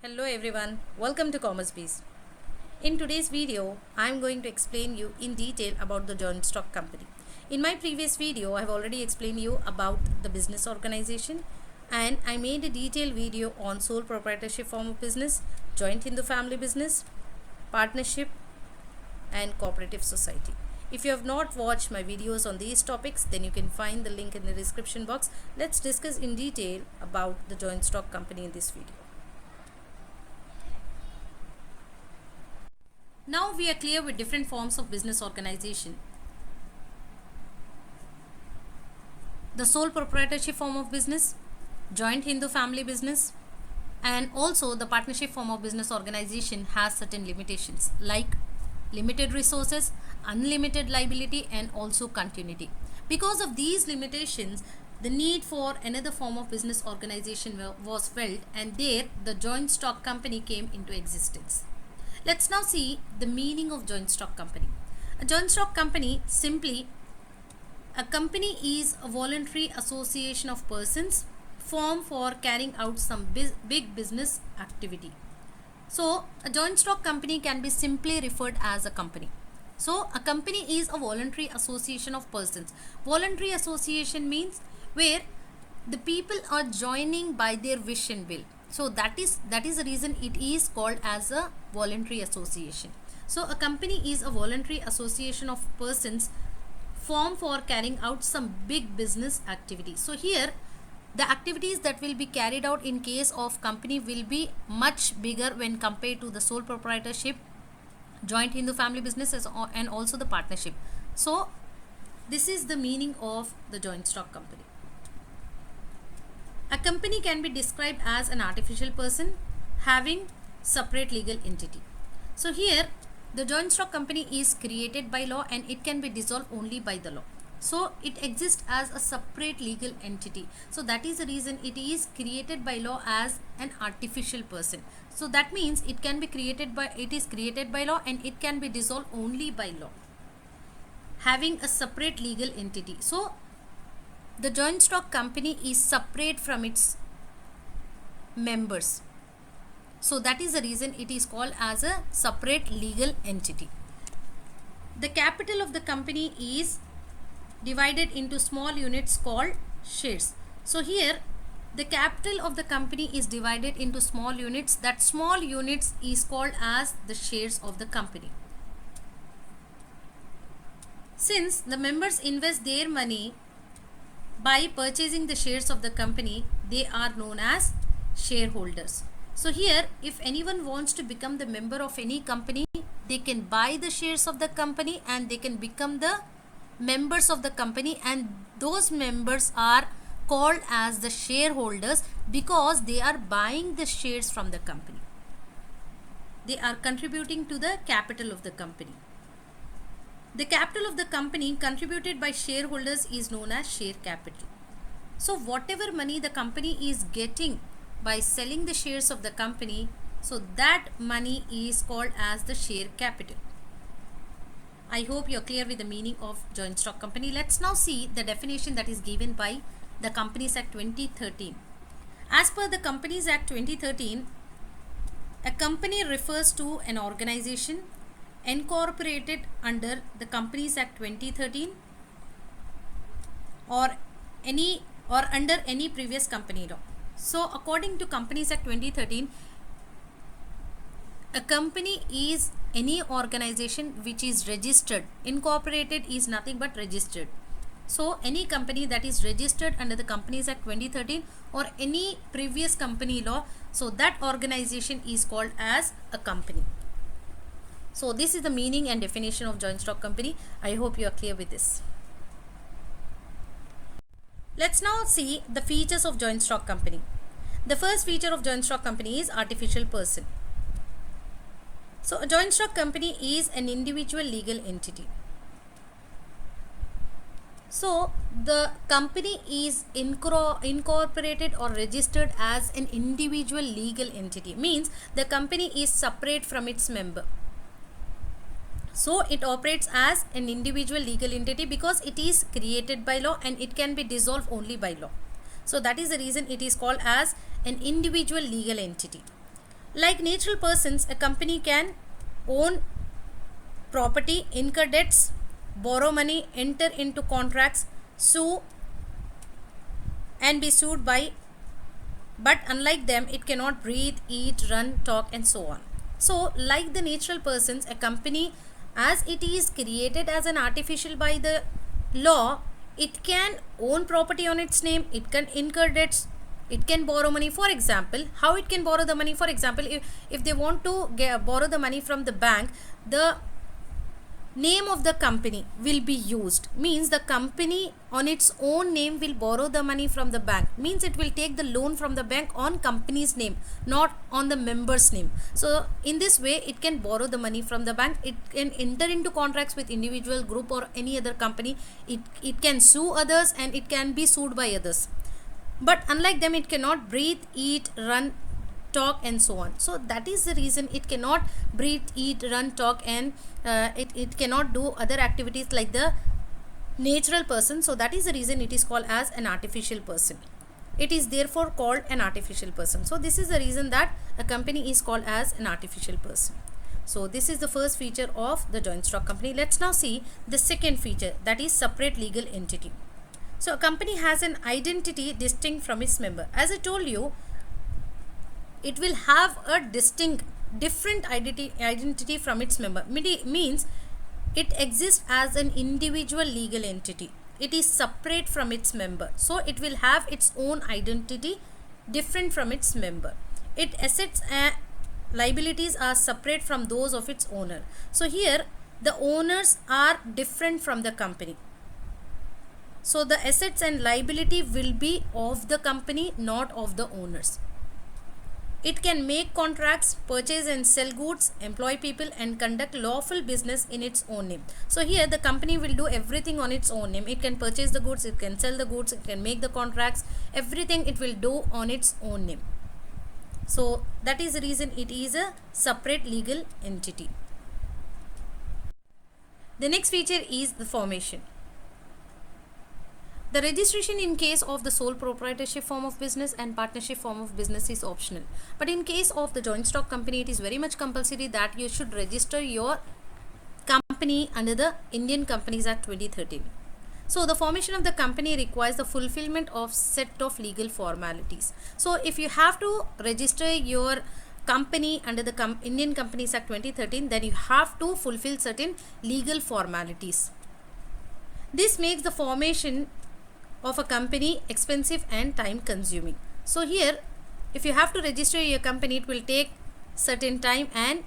Hello everyone, welcome to Commerce Bees. In today's video, I am going to explain you in detail about the joint stock company. In my previous video, I have already explained you about the business organization and I made a detailed video on sole proprietorship form of business, joint Hindu family business, partnership and cooperative society. If you have not watched my videos on these topics, then you can find the link in the description box. Let's discuss in detail about the joint stock company in this video. Now we are clear with different forms of business organization. The sole proprietorship form of business, joint Hindu family business, and also the partnership form of business organization has certain limitations like limited resources, unlimited liability, and also continuity. Because of these limitations, the need for another form of business organization was felt, and there the joint stock company came into existence. Let's now see the meaning of joint stock company. A joint stock company simply a company is a voluntary association of persons formed for carrying out some big business activity. So a joint stock company can be simply referred as a company. So a company is a voluntary association of persons. Voluntary association means where the people are joining by their wish and will. So that is the reason it is called as a voluntary association. So a company is a voluntary association of persons formed for carrying out some big business activity. So here the activities that will be carried out in case of company will be much bigger when compared to the sole proprietorship, joint Hindu family businesses, and also the partnership. So this is the meaning of the joint stock company. A company can be described as an artificial person having separate legal entity. So here the joint stock company is created by law and it can be dissolved only by the law. So it exists as a separate legal entity. So that is the reason it is created by law as an artificial person. So that means it is created by law and it can be dissolved only by law, having a separate legal entity. So the joint stock company is separate from its members. So that is the reason it is called as a separate legal entity. The capital of the company is divided into small units called shares. So here the capital of the company is divided into small units. That small units is called as the shares of the company. Since the members invest their money by purchasing the shares of the company, they are known as shareholders. So here if anyone wants to become the member of any company, they can buy the shares of the company and they can become the members of the company, and those members are called as the shareholders because they are buying the shares from the company. They are contributing to the capital of the company. The capital of the company contributed by shareholders is known as share capital. So whatever money the company is getting by selling the shares of the company, so that money is called as the share capital. I hope you are clear with the meaning of joint stock company. Let's now see the definition that is given by the Companies Act 2013. As per the Companies Act 2013, a company refers to an organization incorporated under the Companies Act 2013 or under any previous company law. So according to Companies Act 2013, a company is any organization which is registered. Incorporated is nothing but registered. So any company that is registered under the Companies Act 2013 or any previous company law, so that organization is called as a company. So this is the meaning and definition of joint stock company. I hope you are clear with this. Let's now see the features of joint stock company. The first feature of joint stock company is artificial person. So a joint stock company is an individual legal entity. So the company is incorporated or registered as an individual legal entity, means the company is separate from its member. So it operates as an individual legal entity because it is created by law and it can be dissolved only by law. So that is the reason it is called as an individual legal entity. Like natural persons, a company can own property, incur debts, borrow money, enter into contracts, sue and be sued by, but unlike them it cannot breathe, eat, run, talk and so on. So like the natural persons, a company, as it is created as an artificial by the law, it can own property on its name, it can incur debts, it can borrow money. For example, how it can borrow the money? For example, if they want to borrow the money from the bank, the name of the company will be used, means the company on its own name will borrow the money from the bank, means it will take the loan from the bank on company's name, not on the member's name. So in this way it can borrow the money from the bank, it can enter into contracts with individual, group or any other company, it can sue others and it can be sued by others, but unlike them it cannot breathe, eat, run, talk and so on. So that is the reason it cannot breathe, eat, run, talk and it cannot do other activities like the natural person. So that is the reason it is called as an artificial person. It is therefore called an artificial person. So this is the reason that a company is called as an artificial person. So this is the first feature of the joint stock company. Let's now see the second feature, that is separate legal entity. So a company has an identity distinct from its member. As I told you, it will have a different identity from its member. Means it exists as an individual legal entity. It is separate from its member. So it will have its own identity different from its member. Its assets and liabilities are separate from those of its owner. So here the owners are different from the company. So the assets and liability will be of the company, not of the owners. It can make contracts, purchase and sell goods, employ people and conduct lawful business in its own name. So here the company will do everything on its own name. It can purchase the goods, it can sell the goods, it can make the contracts, everything it will do on its own name. So that is the reason it is a separate legal entity. The next feature is the formation. The registration in case of the sole proprietorship form of business and partnership form of business is optional. But in case of the joint stock company, it is very much compulsory that you should register your company under the Indian Companies Act 2013. So the formation of the company requires the fulfillment of set of legal formalities. So if you have to register your company under the Indian Companies Act 2013, then you have to fulfill certain legal formalities. This makes the formation of a company expensive and time consuming. So here if you have to register your company, it will take certain time and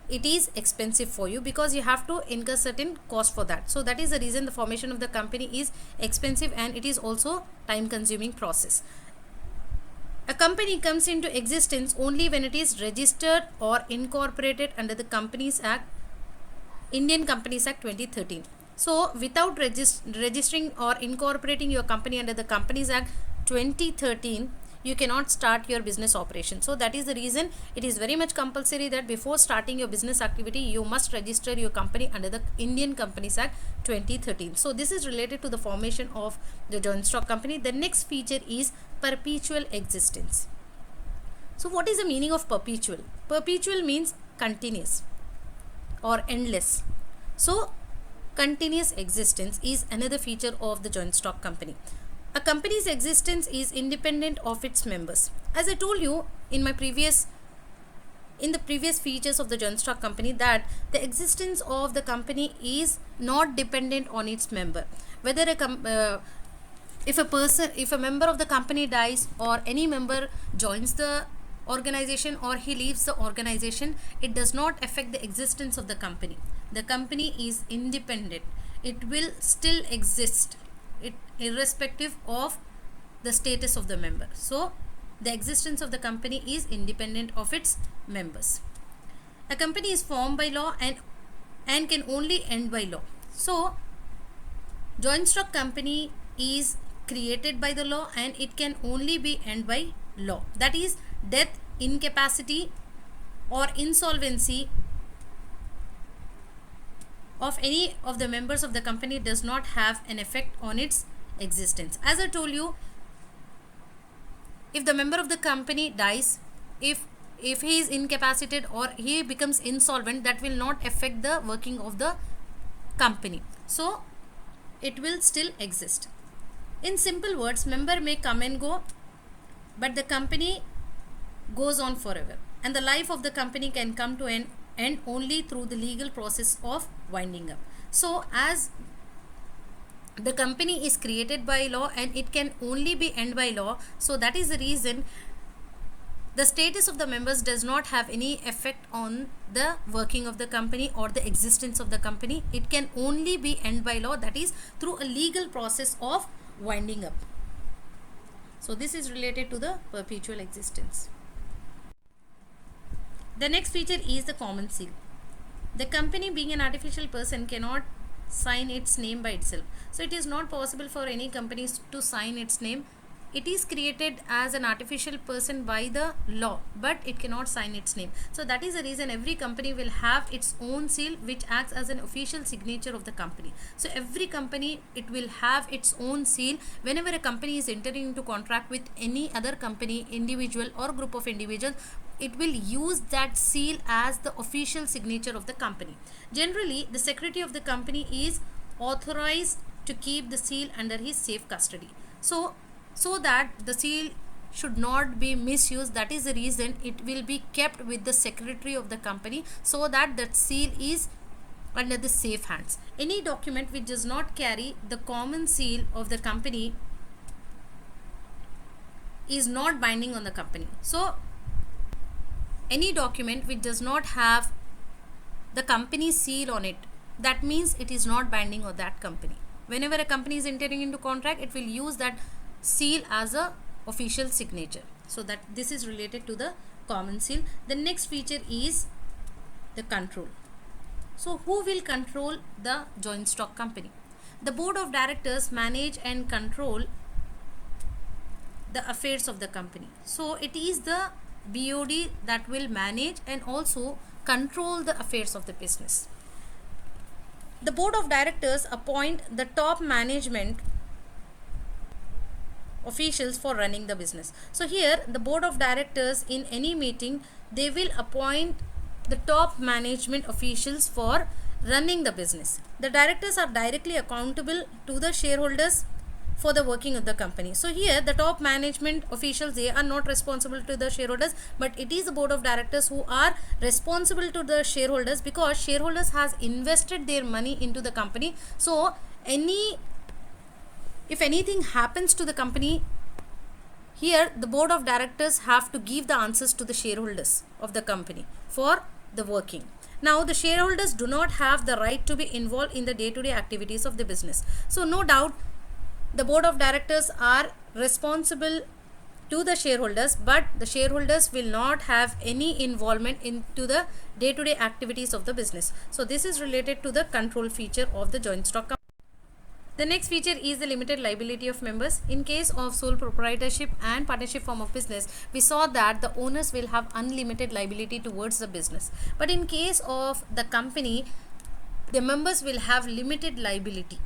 it is expensive for you because you have to incur certain cost for that. So that is the reason the formation of the company is expensive and it is also time consuming process. A company comes into existence only when it is registered or incorporated under the Companies Act, Indian Companies Act 2013. So without registering or incorporating your company under the Companies Act 2013, you cannot start your business operation. So that is the reason it is very much compulsory that before starting your business activity, you must register your company under the Indian Companies Act 2013. So this is related to the formation of the joint stock company. The next feature is perpetual existence. So what is the meaning of perpetual? Perpetual means continuous or endless. So continuous existence is another feature of the joint stock company. A company's existence is independent of its members. As I told you in the previous features of the joint stock company, that the existence of the company is not dependent on its member. Whether if a member of the company dies or any member joins the organization or he leaves the organization, it does not affect the existence of the company. The company is independent. It will still exist, irrespective of the status of the member. So the existence of the company is independent of its members. A company is formed by law and can only end by law. So joint stock company is created by the law and it can only be end by law. That is, death, incapacity or insolvency of any of the members of the company does not have an effect on its existence. As I told you, if the member of the company dies, if if he is incapacitated or he becomes insolvent, that will not affect the working of the company. So it will still exist. In simple words, member may come and go, but the company goes on forever, and the life of the company can come to an end only through the legal process of winding up. So as the company is created by law and it can only be end by law, so that is the reason the status of the members does not have any effect on the working of the company or the existence of the company. It can only be end by law, that is through a legal process of winding up. So this is related to the perpetual existence. The next feature is the common seal. The company, being an artificial person, cannot sign its name by itself. So it is not possible for any companies to sign its name. It is created as an artificial person by the law, but it cannot sign its name. So that is the reason every company will have its own seal, which acts as an official signature of the company. So every company, it will have its own seal. Whenever a company is entering into contract with any other company, individual or group of individuals, it will use that seal as the official signature of the company. Generally, the secretary of the company is authorized to keep the seal under his safe custody. So that the seal should not be misused. That is the reason it will be kept with the secretary of the company, so that that seal is under the safe hands. Any document which does not carry the common seal of the company is not binding on the company. So any document which does not have the company seal on it, that means it is not binding on that company. Whenever a company is entering into contract, it will use that seal as a official signature. So that this is related to the common seal. The next feature is the control. So who will control the joint stock company? The board of directors manage and control the affairs of the company. So it is the BOD that will manage and also control the affairs of the business. The board of directors appoint the top management officials for running the business. So here the board of directors in any meeting, they will appoint the top management officials for running the business. The directors are directly accountable to the shareholders for the working of the company. So here the top management officials, they are not responsible to the shareholders, but it is the board of directors who are responsible to the shareholders, because shareholders has invested their money into the company. So if anything happens to the company, here the board of directors have to give the answers to the shareholders of the company for the working. Now the shareholders do not have the right to be involved in the day-to-day activities of the business. So no doubt the board of directors are responsible to the shareholders, but the shareholders will not have any involvement into the day-to-day activities of the business. So this is related to the control feature of the joint stock company. The next feature is the limited liability of members. In case of sole proprietorship and partnership form of business, we saw that the owners will have unlimited liability towards the business. But in case of the company, the members will have limited liability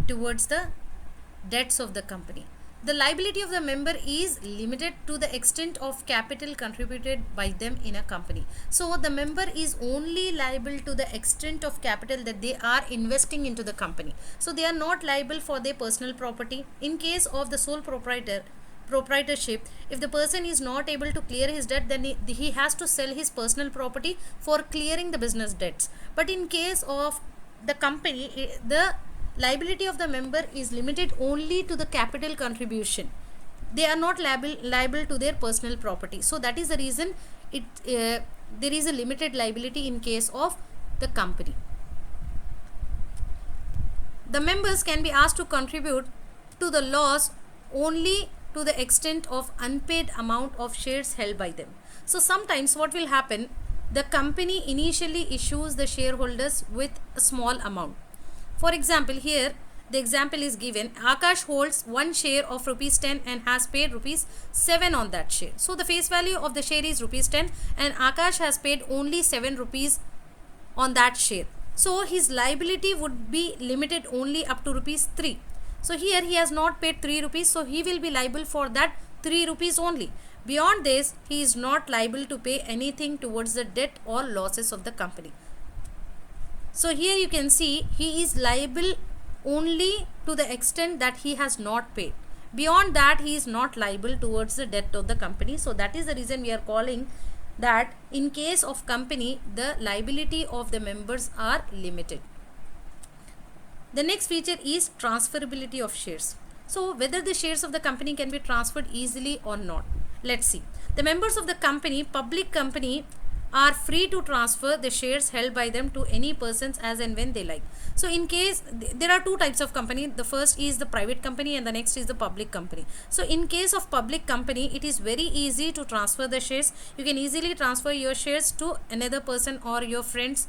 towards the debts of the company. The liability of the member is limited to the extent of capital contributed by them in a company. So the member is only liable to the extent of capital that they are investing into the company. So they are not liable for their personal property. In case of the sole proprietorship, if the person is not able to clear his debt, then he has to sell his personal property for clearing the business debts. But in case of the company, the liability of the member is limited only to the capital contribution. They are not liable to their personal property. So that is the reason there is a limited liability in case of the company. The members can be asked to contribute to the loss only to the extent of unpaid amount of shares held by them. So sometimes what will happen, the company initially issues the shareholders with a small amount. For example, here the example is given. Akash holds one share of rupees 10 and has paid rupees 7 on that share. So the face value of the share is rupees 10 and Akash has paid only 7 rupees on that share. So his liability would be limited only up to rupees 3. So here he has not paid 3 rupees, so he will be liable for that 3 rupees only. Beyond this, he is not liable to pay anything towards the debt or losses of the company. So here you can see he is liable only to the extent that he has not paid. Beyond that, he is not liable towards the debt of the company. So that is the reason we are calling that in case of company, the liability of the members are limited. The next feature is transferability of shares. So whether the shares of the company can be transferred easily or not. Let's see. The members of the company, public company, are free to transfer the shares held by them to any persons as and when they like. So in case there are two types of company, the first is the private company and the next is the public company. So in case of public company, it is very easy to transfer the shares. You can easily transfer your shares to another person or your friends.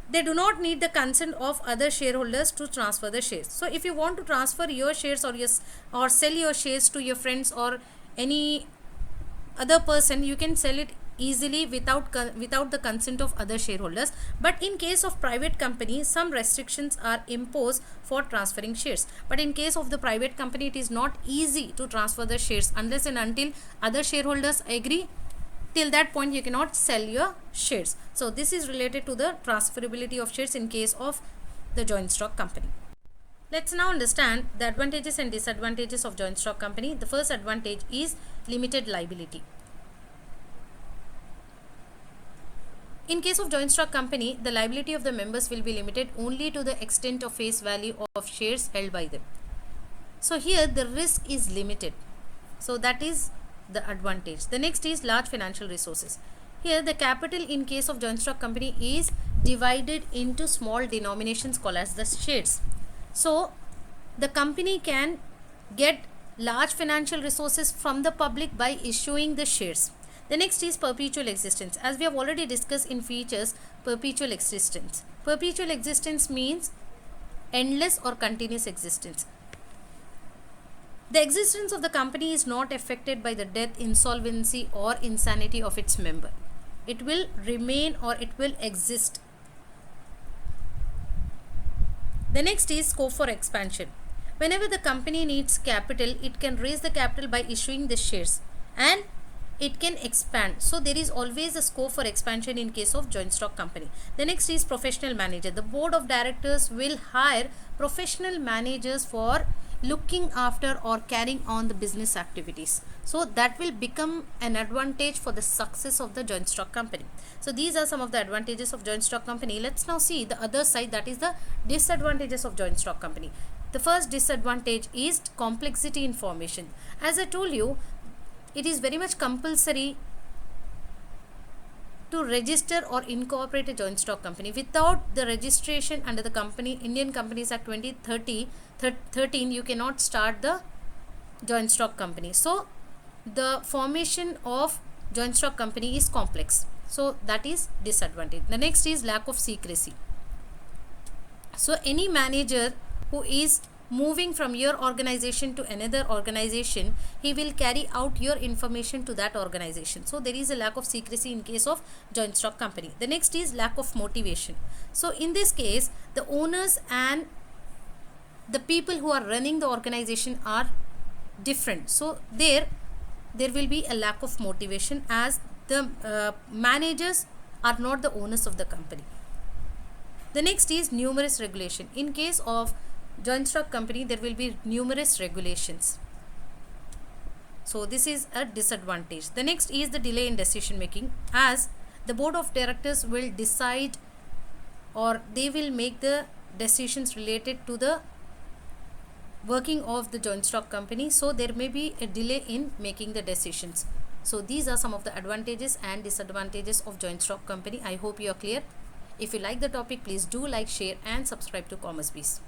They do not need the consent of other shareholders to transfer the shares. So if you want to transfer your shares or sell your shares to your friends or any other person, you can sell it easily without the consent of other shareholders. But in case of private company, some restrictions are imposed for transferring shares. But in case of the private company, it is not easy to transfer the shares unless and until other shareholders agree. Till that point, you cannot sell your shares. So this is related to the transferability of shares in case of the joint stock company. Let's now understand the advantages and disadvantages of joint stock company. The first advantage is limited liability. In case of joint stock company, the liability of the members will be limited only to the extent of face value of shares held by them. So here the risk is limited. So that is the advantage. The next is large financial resources. Here the capital in case of joint stock company is divided into small denominations called as the shares. So the company can get large financial resources from the public by issuing the shares. The next is perpetual existence. As we have already discussed in features, perpetual existence. Perpetual existence means endless or continuous existence. The existence of the company is not affected by the death, insolvency or insanity of its member. It will remain or it will exist. The next is scope for expansion. Whenever the company needs capital, it can raise the capital by issuing the shares and it can expand. So there is always a scope for expansion in case of joint stock company. The next is professional manager. The board of directors will hire professional managers for looking after or carrying on the business activities. So that will become an advantage for the success of the joint stock company. So these are some of the advantages of joint stock company. Let's now see the other side, that is the disadvantages of joint stock company. The first disadvantage is complexity in formation. As I told you, it is very much compulsory to register or incorporate a joint stock company. Without the registration under the company Indian Companies Act 2013, you cannot start the joint stock company. So the formation of joint stock company is complex. So that is disadvantage. The next is lack of secrecy. So any manager who is moving from your organization to another organization, he will carry out your information to that organization. So there is a lack of secrecy in case of joint stock company. The next is lack of motivation. So in this case, the owners and the people who are running the organization are different. So there will be a lack of motivation as the managers are not the owners of the company. The next is numerous regulation. In case of joint stock company, there will be numerous regulations. So this is a disadvantage. The next is the delay in decision making, as the board of directors will decide or they will make the decisions related to the working of the joint stock company. So there may be a delay in making the decisions. So these are some of the advantages and disadvantages of joint stock company. I hope you are clear. If you like the topic, please do like, share and subscribe to Commerce Bees.